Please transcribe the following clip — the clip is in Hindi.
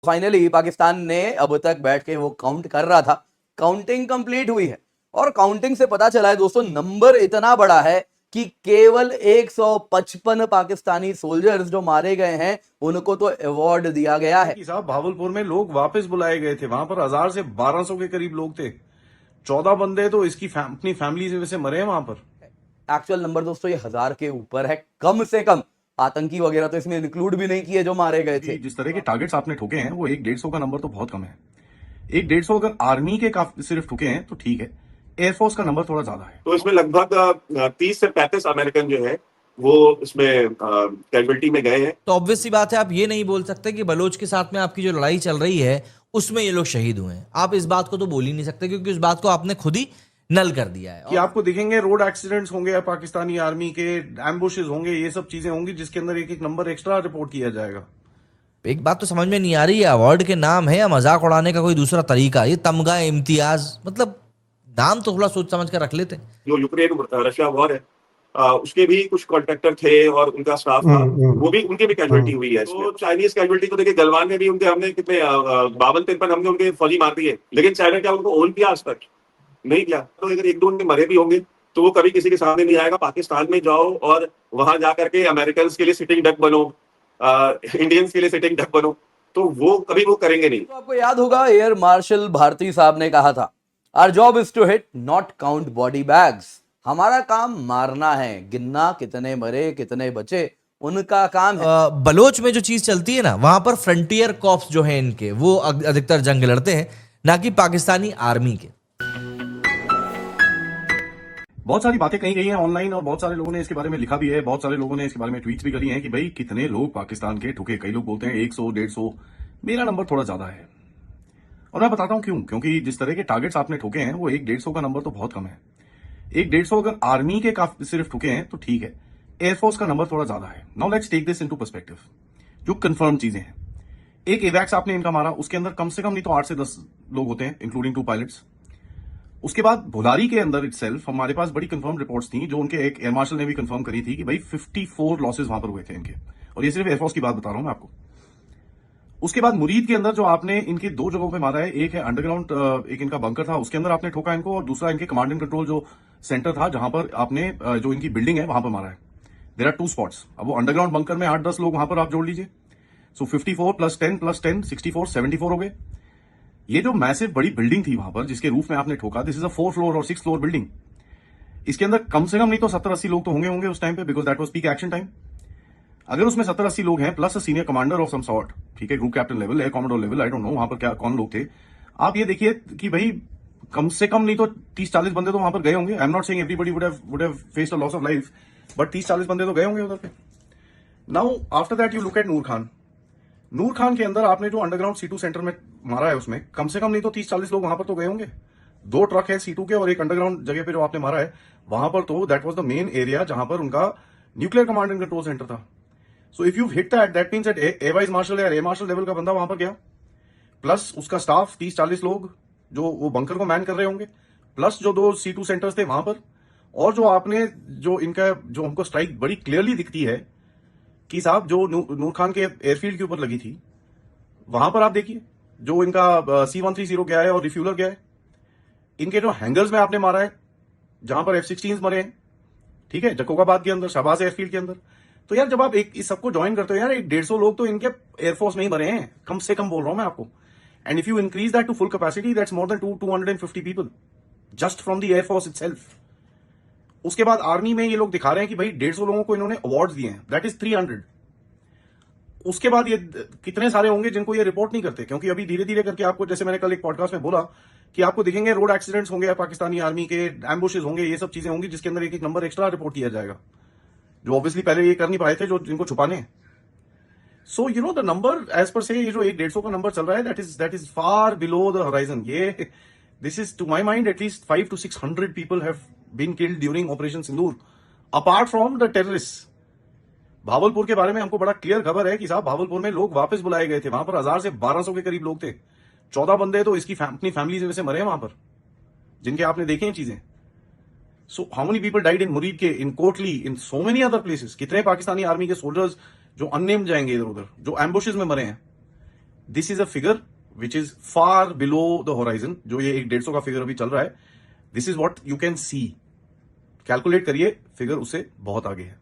फाइनली पाकिस्तान ने अब तक बैठ के वो काउंट कर रहा था, काउंटिंग कंप्लीट हुई है और काउंटिंग से पता चला है दोस्तों नंबर इतना बड़ा है कि केवल 155 पाकिस्तानी सोल्जर्स जो मारे गए हैं उनको तो अवार्ड दिया गया है। साहब भावलपुर में लोग वापस बुलाए गए थे, वहां पर 1000 से 1200 के करीब लोग थे। 14 बंदे तो इसकी अपनी फैमिली से मरे हैं वहां पर। एक्चुअल नंबर दोस्तों ये 1000 के ऊपर है, कम से कम आतंकी वगैरह तो इसमें इंक्लूड भी नहीं किए जो मारे गए थे। जिस तरह के टारगेट्स आपने ठोके हैं वो 150 का नंबर तो बहुत कम है। 150 अगर आर्मी के सिर्फ ठुके हैं तो ठीक है, एयरफोर्स का नंबर थोड़ा ज्यादा है। तो इसमें लगभग 30 से 35 अमेरिकन जो है वो इसमें कैजुअल्टी में गए हैं। तो ऑब्वियस सी बात है, आप ये नहीं बोल सकते कि बलोच के साथ में आपकी जो लड़ाई चल रही है उसमें ये लोग शहीद हुए हैं। आप इस बात को तो बोल ही नहीं सकते क्योंकि उस बात को आपने खुद ही नल कर दिया है। कि आपको दिखेंगे रोड एक्सीडेंट्स होंगे या पाकिस्तानी आर्मी के एम्बुशेस होंगे, ये सब चीजें होंगी जिसके अंदर एक एक नंबर एक्स्ट्रा रिपोर्ट किया जाएगा। एक बात तो समझ में नहीं आ रही है, अवार्ड के नाम है या मजाक उड़ाने का कोई दूसरा तरीका? ये तमगा, इम्तियाज, मतलब नाम तो थोड़ा सोच समझ कर रख लेते। जो यूक्रेन रशिया वॉर है उसके भी कुछ कॉन्ट्रैक्टर थे और उनका स्टाफ था, वो भी उनके भी कैजुअलिटी हुई है। तो चाइनीज कैजुअलिटी तो देखिए गलवान में भी उनके हमने कितने 52-53 हमने उनके फौजी मार दिए, लेकिन चाइना क्या उनको ओन किया? आज तक नहीं किया। तो अगर एक दो उनके मरे भी होंगे तो वो कभी किसी के सामने नहीं आएगा। पाकिस्तान में जाओ और वहां जाकर के अमेरिकन के लिए सिटिंग डक बनो, इंडियंस के लिए सिटिंग डक बनो, तो वो कभी वो करेंगे नहीं। तो आपको याद होगा एयर मार्शल भारती साहब ने कहा था, our job is to hit not count body bags. हमारा काम मारना है, गिनना कितने मरे कितने बचे उनका काम है। बलोच में जो चीज चलती है ना, वहां पर फ्रंटियर कॉप्स जो हैं इनके, वो अधिकतर जंग लड़ते हैं, ना कि पाकिस्तानी आर्मी के। बहुत सारी बातें कही गई हैं ऑनलाइन और बहुत सारे लोगों ने इसके बारे में लिखा भी है। बहुत सारे लोगों ने इसके बारे में ट्वीट्स भी करी हैं कि भाई कितने लोग पाकिस्तान के ठुके। कई लोग बोलते हैं 100 150, मेरा नंबर थोड़ा ज्यादा है और मैं बताता हूं क्यों। क्योंकि जिस तरह के टारगेट्स आपने ठोके हैं वो 150 का नंबर तो बहुत कम है। 150 अगर आर्मी के सिर्फ ठुके हैं तो ठीक है, एयरफोर्स का नंबर थोड़ा ज्यादा है। Now let's take this into perspective. जो कंफर्म चीजें हैं, एक एवैक्स आपने इनका मारा, उसके अंदर कम से कम नहीं तो 8 से 10 लोग होते हैं, इंक्लूडिंग 2 पायलट्स। उसके बाद भुलारी के अंदर इटसेल्फ हमारे पास बड़ी कंफर्म रिपोर्ट्स थी, जो उनके एक एयर मार्शल ने भी कंफर्म करी थी कि भाई 54 लॉसेस वहां पर हुए थे इनके। और ये सिर्फ एयरफोर्स की बात बता रहा हूं मैं आपको। उसके बाद मुरीद के अंदर जो आपने इनके 2 जगहों पे मारा है, एक है अंडरग्राउंड, एक इनका बंकर था उसके अंदर आपने ठोका इनको, और दूसरा इनके कमांड एंड कंट्रोल जो सेंटर था जहां पर आपने जो इनकी बिल्डिंग है वहां पर मारा है। There are 2 spots. अब वो अंडरग्राउंड बंकर में 8-10 लोग वहां पर आप जोड़ लीजिए, सो 54 + 10 + 10 64 74 हो गए। ये जो मैसिव बड़ी बिल्डिंग थी वहां पर जिसके रूफ में आपने ठोका, दिस इज अ 4 फ्लोर और 6 फ्लोर बिल्डिंग। इसके अंदर कम से कम नहीं तो 70-80 लोग तो होंगे उस टाइम पे, because that was peak action time. अगर उसमें 70-80 लोग हैं plus a senior commander of some sort, ठीक है, group captain level, air commodore level, I don't know वहां पर क्या कौन लोग थे। आप ये देखिए कि भाई कम से कम नहीं तो 30-40 बंदे तो वहां पर गए होंगे। I am not saying everybody would have faced a loss of life, but 30-40 बंदे तो गए होंगे उधर पे। Now after that you look at Noor Khan. Noor Khan के अंदर आपने जो अंडरग्राउंड C2 सेंटर में मारा है उसमें कम से कम नहीं तो 30-40 लोग वहां पर तो गए होंगे। 2 ट्रक है C2 के और एक अंडरग्राउंड जगह पे जो आपने मारा है वहां पर, तो that was the main area जहां पर उनका nuclear command and control centre था। So if you hit that means that air vice marshal या एयर मार्शल लेवल का बंदा वहां पर गया, प्लस उसका स्टाफ 30-40 लोग जो वो बंकर को मैन कर रहे होंगे, प्लस जो 2 C2 सेंटर्स थे वहां पर, और जो आपने जो इनका जो हमको स्ट्राइक बड़ी क्लियरली दिखती है कि साहब जो नूर खान के एयरफील्ड के ऊपर लगी थी, वहां पर आप देखिए जो इनका C-130 गया है और रिफ्यूलर गया है। इनके जो हैंगर्स में आपने मारा है जहां पर F-16 मरे हैं, ठीक है, जकोबाबाद के अंदर, शहबाज एयरफील्ड के अंदर। तो यार जब आप एक इस सबको ज्वाइन करते हो यार, 150 लोग तो इनके एयरफोर्स में ही मरे हैं, कम से कम बोल रहा हूं मैं आपको। And if you increase that to full capacity, that's more than 250 people just from the air force itself. उसके बाद आर्मी में ये लोग दिखा रहे हैं कि भाई 150 लोगों को इन्होंने अवार्ड दिए हैं, दैट इज 300। उसके बाद ये कितने सारे होंगे जिनको ये रिपोर्ट नहीं करते, क्योंकि अभी धीरे धीरे करके आपको, जैसे मैंने कल एक पॉडकास्ट में बोला, कि आपको दिखेंगे रोड एक्सीडेंट्स होंगे या पाकिस्तानी आर्मी के एम्बुशेस होंगे, ये सब चीजें होंगी जिसके अंदर एक एक नंबर एक्स्ट्रा रिपोर्ट किया जाएगा, जो ऑब्वियसली पहले ये कर नहीं पाए थे, जो जिनको छुपाने हैं। So you know the number as per se, ये जो 150 का नंबर चल रहा है, that is far below the horizon. ये this is to my mind at least 500 to 600 people have been killed during operation Sindoor, apart from the terrorist. Bahawalpur के बारे में हमको बड़ा क्लियर खबर है कि साहब भावलपुर में लोग वापस बुलाए गए थे, वहां पर 1000 से 1200 के करीब लोग थे। 14 बंदे तो इसकी अपनी फैमिली से मरे हैं वहां पर, जिनके आपने देखे हैं चीजें। So how many people died in मुरीद के, इन कोटली, इन सो मेनी अदर प्लेसेस। कितने पाकिस्तानी आर्मी के सोल्जर्स जो अननेम्ड जाएंगे इधर उधर, जो एम्बुशेस में मरे हैं। This is a figure which is far below the horizon. जो ये 150 का फिगर अभी चल रहा है, this is what you can see. Calculate करिए, फिगर उससे बहुत आगे है।